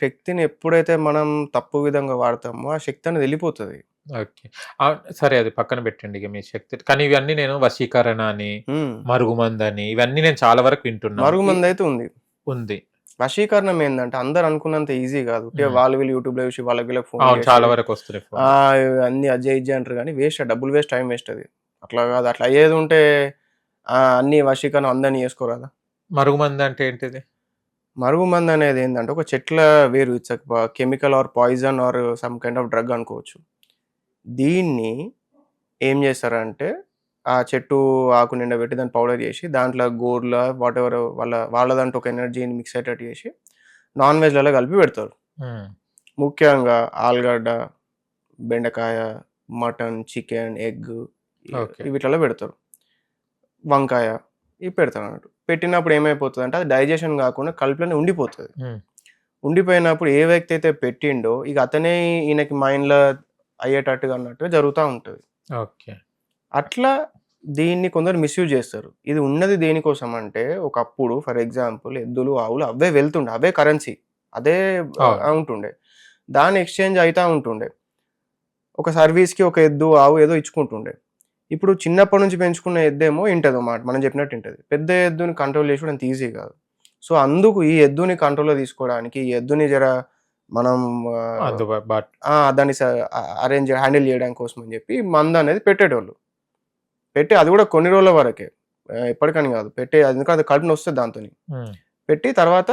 శక్తిని ఎప్పుడైతే మనం తప్పు విధంగా వాడతామో, ఆ శక్తి అనేది వెళ్ళిపోతది. ఓకే. సరే అది పక్కన పెట్టండి ఇక మీ శక్తి. కానీ ఇవన్నీ నేను వశీకరణ అని, హ్మ్. మరుగుమందని ఇవన్నీ నేను చాలా వరకు వింటున్నాను. మరుగుమందైతే ఉంది. ఉంది. వశీకరణం ఏందంటే అందరూ అనుకున్నంత ఈజీ గాదు. ఉట్టిగా హ్మ్. వాళ్ళు వీళ్ళు యూట్యూబ్‌లో చూసి వాళ్ళకి వీళ్ళకి ఫోన్లు అవును. చేసి చాలా వరకు వస్తున్నాయి ఫోన్లు. అన్నీ అది జెయి, ఇది జెయి అంటారు గానీ వేస్ట్ డబ్బులు వేస్ట్, టైం వేస్ట్ అది. అట్లా గాదు. అట్లా అయ్యేదుంటే అన్నీ వశీకరణం అందరిని చేసుకోరాదా? మరుగుమంది అంటే ఏంటిది? మరుగుమందు అనేది ఏందంటే ఒక చెట్ల వేరు. It's chemical or poison or some kind of drug అనుకోవచ్చు. దీన్ని ఏం చేస్తారంటే ఆ చెట్టు ఆకు నిండా పెట్టి దాన్ని పౌడర్ చేసి దాంట్లో గోర్ల వాటెవర్ వాళ్ళదంటూ ఒక ఎనర్జీని మిక్స్ అయ్యేటట్టు చేసి నాన్ వెజ్‌లలో కలిపి పెడతారు. హ్మ్. ముఖ్యంగా ఆలుగడ్డ, బెండకాయ, మటన్, చికెన్, ఎగ్ ఓకే. వీటిలలో పెడతారు. వంకాయ ఇవి పెడతారన్నట్టు. పెట్టినప్పుడు ఏమైపోతదంటే అది డైజెషన్ కాకుండా కడుపులోనే ఉండిపోతది. హ్మ్. ఉండిపోయినప్పుడు ఏ వ్యక్తి అయితే పెట్టిండో ఇక అతనే ఈయనకి మైండ్‌లో అయ్యేటట్టుగా అన్నట్టుగా జరుగుతా ఉంటది. ఓకే. అట్లా దీన్ని కొందరు మిస్‌యూజ్ చేస్తారు. ఇది ఉన్నది దేనికోసం అంటే ఒకప్పుడు ఫర్ ఎగ్జాంపుల్ ఎద్దులు, ఆవులు అవే వెళ్తుండే. అవే కరెన్సీ. అదే అవును. ఉంటుండే. దాని ఎక్స్‌చేంజ్ అయితా ఉంటుండే. ఒక సర్వీస్‌కి ఒక ఎద్దు, ఆవు ఏదో ఇచ్చుకుంటుండే. ఇప్పుడు చిన్నప్పటి నుంచి పెంచుకున్న ఎద్దేమో ఇంటదో మాట. మనం చెప్పినట్టు ఇంటది. పెద్ద ఎద్దుని కంట్రోల్ చేసుడు అంత ఈజీ కాదు. సో, అందుకు ఈ ఎద్దుని కంట్రోల్‌లో తీసుకోవడానికి ఈ ఎద్దుని మనం ఆహ్, అందుబా బాట్ దాన్ని హ్యాండిల్ చేయడం కోసం అని చెప్పి మందనేది పెట్టేటోళ్ళు. పెట్టి అది కూడా కొన్ని రోజుల వరకే. ఎప్పటికని కాదు. ఎందుకంటే అది కడుపు నొస్తది దాంతోని. హ్మ్. పెట్టి తర్వాత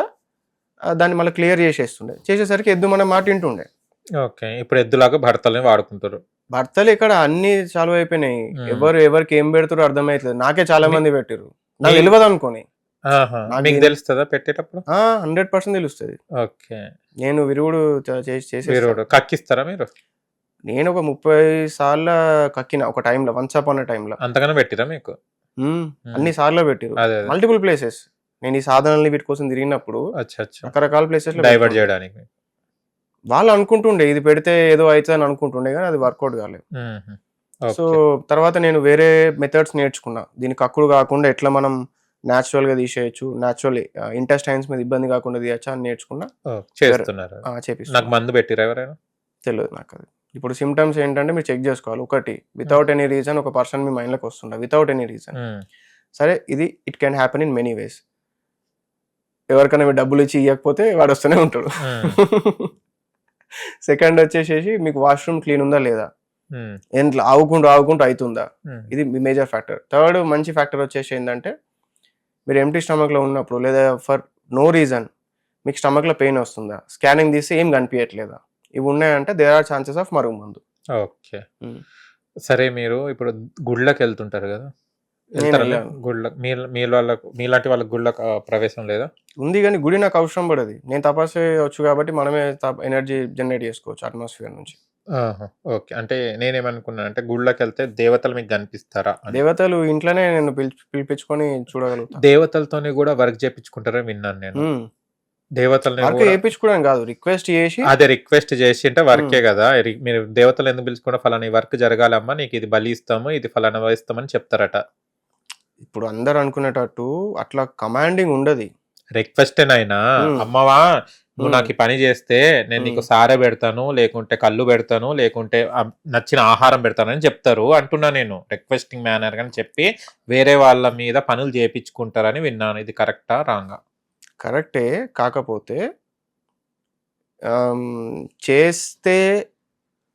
దాన్ని మళ్ళీ క్లియర్ చేసేస్తుండే. చేసేసరికి ఎద్దు మన మాట ఇంటుండే. ఓకే. ఇప్పుడు ఎద్దులాగా భర్తల్ని వాడుకుంటారు. భర్తలు ఇక్కడ అన్నీ చాలువైపోయినాయి. హ్మ్. ఎవరికి ఏం పెడుతుర్రో అర్థమైతలేదు. నాకే చాలా మీ మంది పెట్టిర్రు. నాకు మీ తెలవదనుకోని. ఆహా! నాకు మీకు దీని తెలుస్తదా పెట్టేటప్పుడు? 100% తెలుస్తది. ఓకే. నేను విరుగుడు చేసేస్తా. విరుగుడు కక్కిస్తారా మీరు? నేను ఒక 30 సార్ల కక్కిన ఒక టైమ్‌లో. వన్స్ అపాన్ ఎ టైమ్‌లో. అంతగనం పెట్టిర్రా మీకు? హ్మ్. హ్మ్. అన్ని సార్లు పెట్టిర్రు. అదే. అదే. Multiple places. నేను ఈ సాధనలు వీటి కోసం తిరిగినప్పుడు అచ్చా! అచ్చా! రకరకాల ప్లేసెస్‌లో డైవర్ట్ పెడుతుండే. జేయడానికి. వాళ్ళు అనుకుంటుండే ఇది పెడితే ఏదో అయితదని అనుకుంటుండే గానీ అది వర్కౌట్ కాలేదు. హుహు. So, okay. తర్వాత నేను వేరే మెథడ్స్ నేర్చుకున్నా. దీన్ని కక్కుడు కాకుండా ఎట్లా మనం నేచురల్‌గా తీసేయొచ్చు. ఇంటెస్టైన్స్ మీద ఇబ్బంది కాకుండా తీయొచ్చా అని నేర్చుకున్నా. ఓహ్! చేస్తున్నారు. నాకు చేపిస్తున్నా. మందు పెట్టిర్రా ఎవరైనా? తెలవదు నాకది. ఇప్పుడు సింప్టమ్స్ ఏంటంటే మీరు చెక్ చేసుకోవాలి. ఒకటి వితౌట్ ఎనీ రీజన్ ఒక పర్సన్ మీ మైండ్‌లోకి వస్తుండ. Without any reason. హ్మ్. సరే it can happen in many ways. ఎవరికైనా మీరు డబ్బులిచ్చి ఇయ్యకపోతే వాడొస్తూనే ఉంటాడు. హ్మ్. సెకండ్ వచ్చేసేసి మీకు వాష్‌రూమ్ క్లీన్ ఉందా లేదా? హ్మ్. ఇంట్లో ఆవుకుంటూ అయితుందా? హ్మ్. ఇది మేజర్ ఫ్యాక్టర్. థర్డ్ మంచి ఫ్యాక్టర్ వచ్చేసి ఏందంటే మీరు ఎంప్టీ స్టమక్‌లో ఉన్నప్పుడు లేదా ఫర్ నో రీజన్ మీకు స్టమక్‌లో పెయిన్ వస్తుందా? స్కానింగ్ తీస్తే ఏం కనిపియట్లేదా? ఇవి ఉన్నాయంటే దేర్ ఆర్ ఛాన్సెస్ ఆఫ్ మరుగుమందు. ఓకే. హ్మ్. సరే మీరు ఇప్పుడు గుళ్ళకెళ్తుంటారు గదా! ఎళ్తారా మీరు? నేనెళ్ళాను. మీలాంటి వాళ్ళకి గుళ్ళకి ప్రవేశం లేదా? ఉంది గానీ గుడి నాకు అవసరం పడది. నేను తపస్సు చేయొచ్చు కాబట్టి మనమే ఎనర్జీ జనరేట్ చేసుకోవచ్చు అట్మాస్ఫియర్ నుంచి. ఆహా! ఓకే. అంటే నేనేమనుకున్నానంటే గుళ్ళకెళ్తే దేవతలు మీకు గనిపిస్తారా అని. దేవతలు ఇంట్లోనే నేను పిలిపించుకొని చూడగలుగుతా. దేవతలతోని గూడా వర్క్ జేపిచ్చుకుంటారని విన్నాను నేను. హ్మ్. దేవతల్ని వర్క్ గూడా చేపించుకోవడం గాదు. రిక్వెస్ట్ చేసి అదే రిక్వెస్ట్ జేసింటే హ్మ్. వర్కే గదా! మీరు దేవతలు ఎందుకు పిలుచుకుండా ఫలానా ఈ వర్క్ జరగాలమ్మా నీకిది బలి ఇస్తాము, ఇది ఫలానా ఇస్తామని చెప్తారట. ఇప్పుడు అందరూ అనుకునేటట్టు అట్లా కమాండింగ్ ఉండది. రిక్వెస్టేనైనా హ్మ్. అమ్మవా నువ్వు హ్మ్. నాకు ఈ పని చేస్తే నేను హ్మ్. నీకు సారె పెడతాను, లేకుంటే కళ్ళు పెడతాను, లేకుంటే నచ్చిన ఆహారం పెడతానని చెప్తారు అంటున్నా నేను. రిక్వెస్టింగ్ మేనర్ గాని చెప్పి వేరే వాళ్ళ మీద పనులు చేపించుకుంటారని విన్నాను. ఇది కరెక్టా? రాంగా? కరెక్టే. కాకపోతే ఆహ్, చేస్తే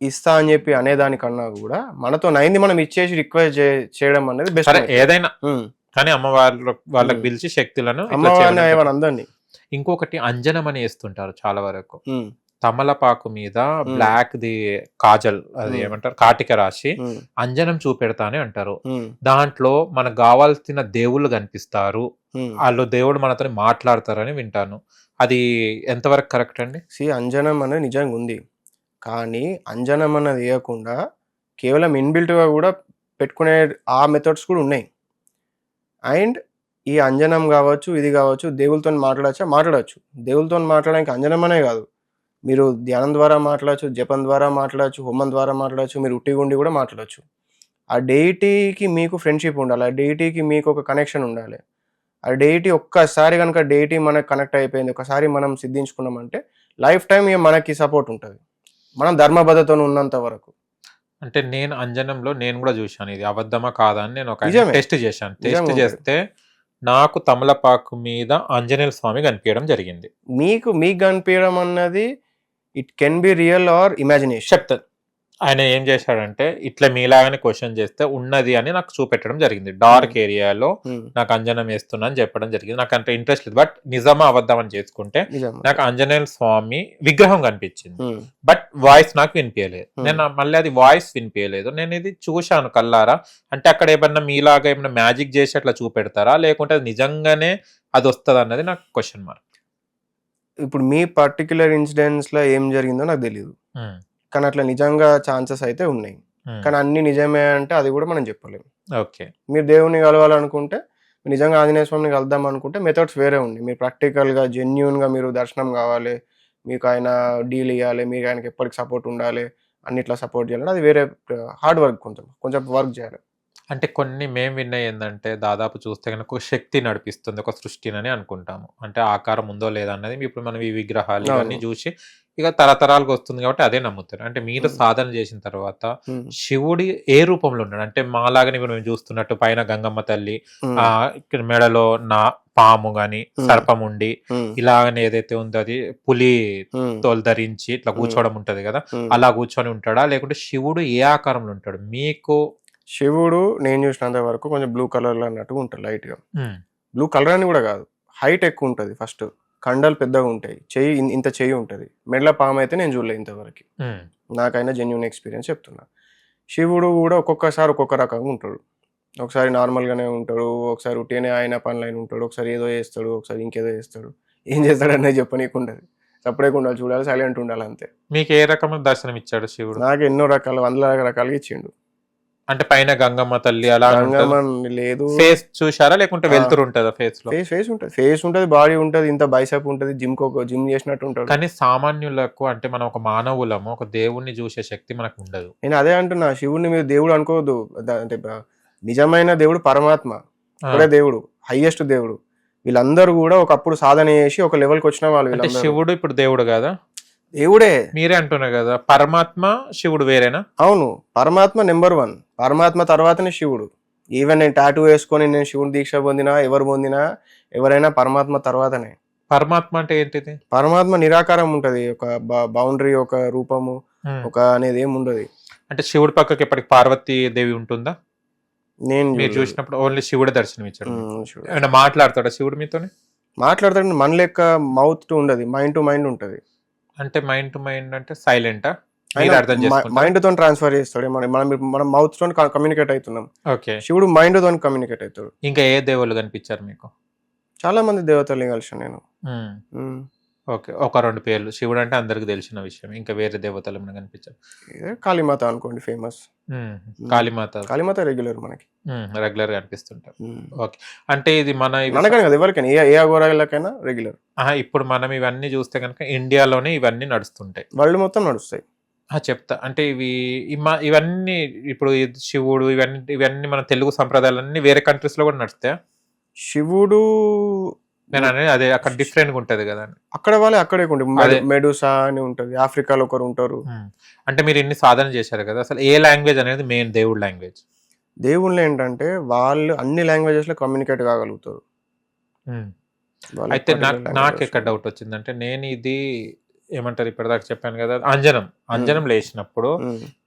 ఇస్తా అని చెప్పి అనేదానికన్నా గూడా మనతోనయింది మనం ఇచ్చేసి రిక్వెస్ట్ చేయడం అనేది బెస్ట్ సరే మెథడ్. ఏదైనా హ్మ్. కానీ వాళ్ళకి హ్మ్. పిలిచి శక్తులను ఇట్లా అమ్మవారిని చేయమని ఏమని చెప్పి. అందరిని. ఇంకొకటి అంజనం అని ఏస్తుంటారు చాలా వరకు. హ్మ్. తమలపాకు మీద హ్మ్. బ్లాక్‌ది కాజల్ అది హ్మ్. ఏమంటారు కాటిక రాసి హ్మ్. అంజనం చూపెడతా అని అంటారు. హ్మ్. దాంట్లో మనకు గావాల్సిన దేవుళ్ళు గనిపిస్తారు. హ్మ్. ఆళ్ళు దేవుడు మనతోని మాట్లాడతారని వింటాను. అది ఎంతవరకు కరెక్ట్ అండి? అంజనం అనేది నిజంగుంది. కానీ అంజనం అన్నది ఎయకుండా కేవలం ఇన్‌బిల్ట్‌గా గూడా పెట్టుకునే ఆ మెథడ్స్ కూడా ఉన్నాయి. అండ్ ఈ అంజనం గావచ్చు, ఇది గావచ్చు దేవుళ్ళతోని మాట్లాడొచ్చా? మాట్లాడొచ్చు. దేవుళ్ళతోని మాట్లాడడానికి అంజనం అనే గాదు. మీరు ధ్యానం ద్వారా మాట్లాడొచ్చు, జపం ద్వారా మాట్లాడొచ్చు, హోమం ద్వారా మాట్లాడొచ్చు, మీరు ఉట్టిగుండి గూడా మాట్లాడొచ్చు. ఆ డెయిటీకి మీకు ఫ్రెండ్‌షిప్ ఉండాలి. ఆ డెయిటీకి మీకు ఒక కనెక్షన్ ఉండాలి. ఆ డెయిటీ ఒక్కసారి గనుక డెయిటీ మనకు కనెక్ట్ అయిపోయింది. ఒకసారి మనం సిద్ధించుకున్నామంటే లైఫ్ టైం ఇక మనకి సపోర్ట్ ఉంటుంది, మనం ధర్మబద్ధతో ఉన్నంత వరకు. అంటే నేను అంజనంలో నేను కూడా చూశాను, ఇది అబద్ధమా కాదా అని నేను ఒక నిజమే. టెస్ట్ చేశాను. టెస్ట్ నిజంగా ఉంటది. చేస్తే నాకు తమలపాకు మీద ఆంజనేయ స్వామి కనిపించడం జరిగింది. మీకు కనిపించడం అన్నది it can be real are imagination. చెప్తా, ఆయన ఏం చేశాడంటే ఇట్లా మీలాగానే క్వశ్చన్ చేస్తే ఉన్నది అని నాకు చూపెట్టడం జరిగింది. డార్క్ ఏరియాలో నాకు అంజనం వేస్తున్నా అని చెప్పడం జరిగింది. నాకు అంత ఇంట్రెస్ట్ లేదు, బట్ నిజమా అబద్ధం అని చేసుకుంటే నాకు ఆంజనేయ స్వామి విగ్రహం కనిపించింది, బట్ వాయిస్ నాకు వినిపించలేదు. నేను మళ్ళీ అది వాయిస్ వినిపించలేదు, నేను ఇది చూశాను కల్లారా. అంటే అక్కడ ఏమన్నా మీలాగా ఏమన్నా మ్యాజిక్ చేసి అట్లా చూపెడతారా, లేకుంటే అది నిజంగానే అది వస్తుంది అన్నది నాకు క్వశ్చన్ మార్క్. ఇప్పుడు మీ పర్టికులర్ ఇన్సిడెంట్స్ లో ఏం జరిగిందో నాకు తెలియదు, కానీ అట్లా నిజంగా ఛాన్సెస్ అయితే ఉన్నాయి. కానీ అన్ని నిజమే అంటే అది కూడా మనం చెప్పలేము. ఓకే, మీరు దేవుని కలవాలనుకుంటే, నిజంగా ఆంజనేయ స్వామిని కలుద్దాం అనుకుంటే మెథడ్స్ వేరే ఉన్నాయి. మీరు ప్రాక్టికల్గా జెన్యున్గా మీరు దర్శనం కావాలి, మీకు ఆయన డీల్ ఇవ్వాలి, మీకు ఆయనకి ఎప్పటికి సపోర్ట్ ఉండాలి, అన్నిట్లా సపోర్ట్ చేయాలంటే అది వేరే హార్డ్ వర్క్, కొంచెం వర్క్ చేయాలి. అంటే కొన్ని మేము విన్నాయి ఏంటంటే దాదాపు చూస్తే కనుక ఒక శక్తి నడిపిస్తుంది ఒక సృష్టిని అని అనుకుంటాము. అంటే ఆకారం ఉందో లేదా అన్నది ఇప్పుడు మనం ఈ విగ్రహాలు ఇవన్నీ చూసి ఇక తరతరాలకు వస్తుంది కాబట్టి అదే నమ్ముతారు. అంటే మీరు సాధన చేసిన తర్వాత శివుడి ఏ రూపంలో ఉన్నాడు? అంటే మాలాగానే ఇప్పుడు మేము చూస్తున్నట్టు పైన గంగమ్మ తల్లి, ఇక్కడ మెడలో నా పాము గాని సర్పం ఉండి ఇలాగనే ఏదైతే ఉందో అది పులి తోలు ధరించి ఇట్లా కూర్చోవడం ఉంటది కదా, అలా కూర్చొని ఉంటాడా, లేకుంటే శివుడు ఏ ఆకారంలో ఉంటాడు? మీకు శివుడు నేను చూసినంత వరకు కొంచెం బ్లూ కలర్ లో అన్నట్టుగా ఉంటుంది, లైట్ గా. బ్లూ కలర్ అని కూడా కాదు, హైట్ ఎక్కువ ఉంటుంది. ఫస్ట్ కండలు పెద్దగా ఉంటాయి, చెయ్యి ఇంత చెయ్యి ఉంటుంది. మెడల పాము అయితే నేను చూడలేదు ఇంతవరకు, నాకైనా జెన్యున్ ఎక్స్పీరియన్స్ చెప్తున్నా. శివుడు కూడా ఒక్కొక్కసారి ఒక్కొక్క రకంగా ఉంటాడు. ఒకసారి నార్మల్గానే ఉంటాడు, ఒకసారి ఉట్టినే ఆయన పనులైన ఉంటాడు, ఒకసారి ఏదో చేస్తాడు, ఒకసారి ఇంకేదో చేస్తాడు. ఏం చేస్తాడు అనేది చెప్పనీకుండదు, సపరేట్గా ఉండాలి, చూడాలి, సైలెంట్ ఉండాలి అంతే. మీకు ఏ రకమైన దర్శనం ఇచ్చాడు శివుడు? నాకు ఎన్నో రకాల 100 రకాలుగా ఇచ్చిండు. అంటే పైన గంగమ్మ తల్లి అలా లేదు, ఫేస్ చూసారా, లేకుంటే వెళ్తురు ఉంటుందా? ఫేస్ లో ఫేస్ ఉంటుంది, బాడీ ఉంటుంది, ఇంత బైసెప్ ఉంటుంది, జిమ్ చేసినట్టు ఉంటుంది. కానీ సామాన్యులకు అంటే మనం ఒక మానవులము ఒక దేవుణ్ణి చూసే శక్తి మనకు ఉండదు. నేను అదే అంటున్నా, శివుడిని మీరు దేవుడు అనుకోవద్దు. అంటే నిజమైన దేవుడు పరమాత్మ, అక్కడే దేవుడు, హైయెస్ట్ దేవుడు. వీళ్ళందరూ కూడా ఒకప్పుడు సాధన చేసి ఒక లెవెల్కి వచ్చిన వాళ్ళు. శివుడు ఇప్పుడు దేవుడు కదా? దేవుడే. మీరే అంటున్నారు కదా పరమాత్మ శివుడు వేరేనా? అవును, పరమాత్మ నెంబర్ 1, పరమాత్మ తర్వాతనే శివుడు. ఈవెన్ నేను టాటూ వేసుకొని నేను శివుని దీక్ష పొందినా, ఎవరు పొందినా ఎవరైనా పరమాత్మ తర్వాతనే. పరమాత్మ అంటే ఏంటిది? పరమాత్మ నిరాకారం ఉంటది, ఒక బౌండరీ, ఒక రూపము, ఒక అనేది ఏమి ఉండదు. అంటే శివుడి పక్కకి ఎప్పటికి పార్వతీ దేవి ఉంటుందా? నేను మీరు చూసినప్పుడు ఓన్లీ శివుడే దర్శనం ఇచ్చాడు. ఏమైనా మాట్లాడతాడా శివుడు మీతోనే? మాట్లాడతాడు, మన లెక్క మౌత్ టు ఉండదు, మైండ్ టు మైండ్ ఉంటది. అంటే మైండ్ టు మైండ్ అంటే సైలెంటా? మైండ్ తో ట్రాన్స్ఫర్ చేస్తాడు, మనం మౌత్ తో కమ్యూనికేట్ అవుతున్నాం. ఓకే, శివుడు మైండ్ తో కమ్యూనికేట్ అవుతాడు. ఇంకా ఏ దేవుళ్ళు కనిపించారు మీకు? చాలా మంది దేవతల్ని కలిసి నేను. ఓకే, ఒక 2 పేర్లు. శివుడు అంటే అందరికి తెలిసిన విషయం, ఇంకా వేరే దేవతలు ఏమైనా కనిపించారు? కాళీమాత అనుకోండి, ఫేమస్. కాళీమాత రెగ్యులర్ మనకి రెగ్యులర్ గా అనిపిస్తుంటారు. ఓకే, అంటే ఇది మనకనే కదా, ఎవరికైనా ఏ అఘోరాలకైనా రెగ్యులర్. ఇప్పుడు మనం ఇవన్నీ చూస్తే కనుక ఇండియాలోనే ఇవన్నీ నడుస్తుంటాయి, వరల్డ్ మొత్తం నడుస్తాయి. చెప్తా, అంటే ఇవన్నీ ఇప్పుడు శివుడు ఇవన్నీ మన తెలుగు సంప్రదాయాలన్నీ వేరే కంట్రీస్ లో కూడా నడుస్తాయా? శివుడు నేను అనేది అదే, అక్కడ డిఫరెంట్ గా ఉంటది కదా, అక్కడ వాళ్ళే అక్కడే ఉంటుంది. మెడూసా అని ఉంటది, ఆఫ్రికాలో ఒకరు ఉంటారు. అంటే మీరు ఇన్ని సాధన చేశారు కదా, అసలు ఏ లాంగ్వేజ్ అనేది మెయిన్ దేవుడు లాంగ్వేజ్? దేవుళ్ళు ఏంటంటే వాళ్ళు అన్ని లాంగ్వేజెస్ లో కమ్యూనికేట్ కాగలుగుతారు. అయితే నాకు ఎక్కడ డౌట్ వచ్చిందంటే, నేను ఇది ఏమంటారు ఇప్పటిదాకా చెప్పాను కదా, అంజనం లేచినప్పుడు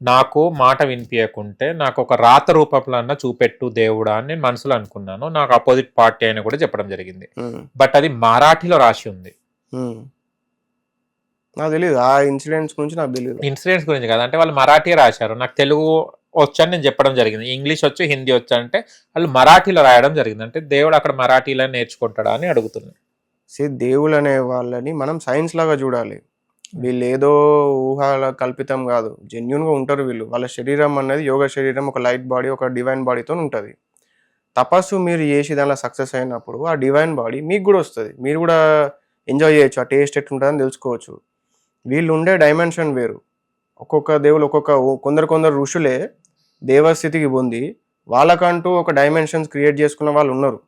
నాకు మాట వినిపించకుంటే నాకు ఒక రాత రూపంలో అన్న చూపెట్టు దేవుడా అని నేను మనసులో అనుకున్నాను. నాకు అపోజిట్ పార్టీ అయినా కూడా చెప్పడం జరిగింది, బట్ అది మరాఠీలో రాసి ఉంది. నాకు తెలియదు ఆ ఇన్సిడెంట్స్ గురించి, నాకు తెలియదు ఇన్సిడెంట్స్ గురించి కదా. అంటే వాళ్ళు మరాఠీ రాశారు, నాకు తెలుగు వచ్చని నేను చెప్పడం జరిగింది, ఇంగ్లీష్ వచ్చు, హిందీ వచ్చు అంటే వాళ్ళు మరాఠీలో రాయడం జరిగింది. అంటే దేవుడు అక్కడ మరాఠీలో నేర్చుకుంటాడా అని అడుగుతున్నాను. దేవుళ్ళు అనే వాళ్ళని మనం సైన్స్ లాగా చూడాలి. వీళ్ళు ఏదో ఊహాల కల్పితం కాదు, జెన్యున్ గా ఉంటారు వీళ్ళు. వాళ్ళ శరీరం అనేది యోగ శరీరం, ఒక లైట్ బాడీ, ఒక డివైన్ బాడీతో ఉంటుంది. తపస్సు మీరు చేసి దానిలో సక్సెస్ అయినప్పుడు ఆ డివైన్ బాడీ మీకు కూడా వస్తుంది, మీరు కూడా ఎంజాయ్ చేయొచ్చు, ఆ టేస్ట్ ఎట్లుంటుందని తెలుసుకోవచ్చు. వీళ్ళు ఉండే డైమెన్షన్ వేరు. ఒక్కొక్క దేవులు కొందరు ఋషులే దేవస్థితికి పొంది వాళ్ళకంటూ ఒక డైమెన్షన్స్ క్రియేట్ చేసుకున్న వాళ్ళు ఉన్నారు.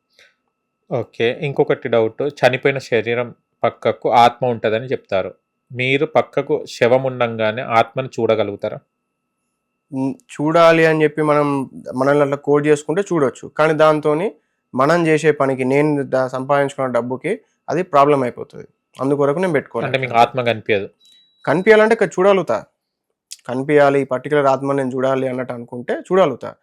ఓకే, ఇంకొకటి డౌట్, చనిపోయిన శరీరం పక్కకు ఆత్మ ఉంటుందని చెప్తారు, మీరు పక్కకు శవం ఉండంగానే ఆత్మను చూడగలుగుతారా? చూడాలి అని చెప్పి మనం మనల్ని అట్లా కోడ్ చేసుకుంటే చూడొచ్చు. కానీ దాంతోని మనం చేసే పనికి నేను సంపాదించుకున్న డబ్బుకి అది ప్రాబ్లం అయిపోతుంది. అందుకొరకు నేను పెట్టుకోవాలి. అంటే మీకు ఆత్మ కనిపించదు. కనిపించాలంటే ఇక్కడ చూడగలుగుతా. కనిపించాలి, పర్టికులర్ ఆత్మ నేను చూడాలి అన్నట్టు అనుకుంటే చూడగలుగుతా.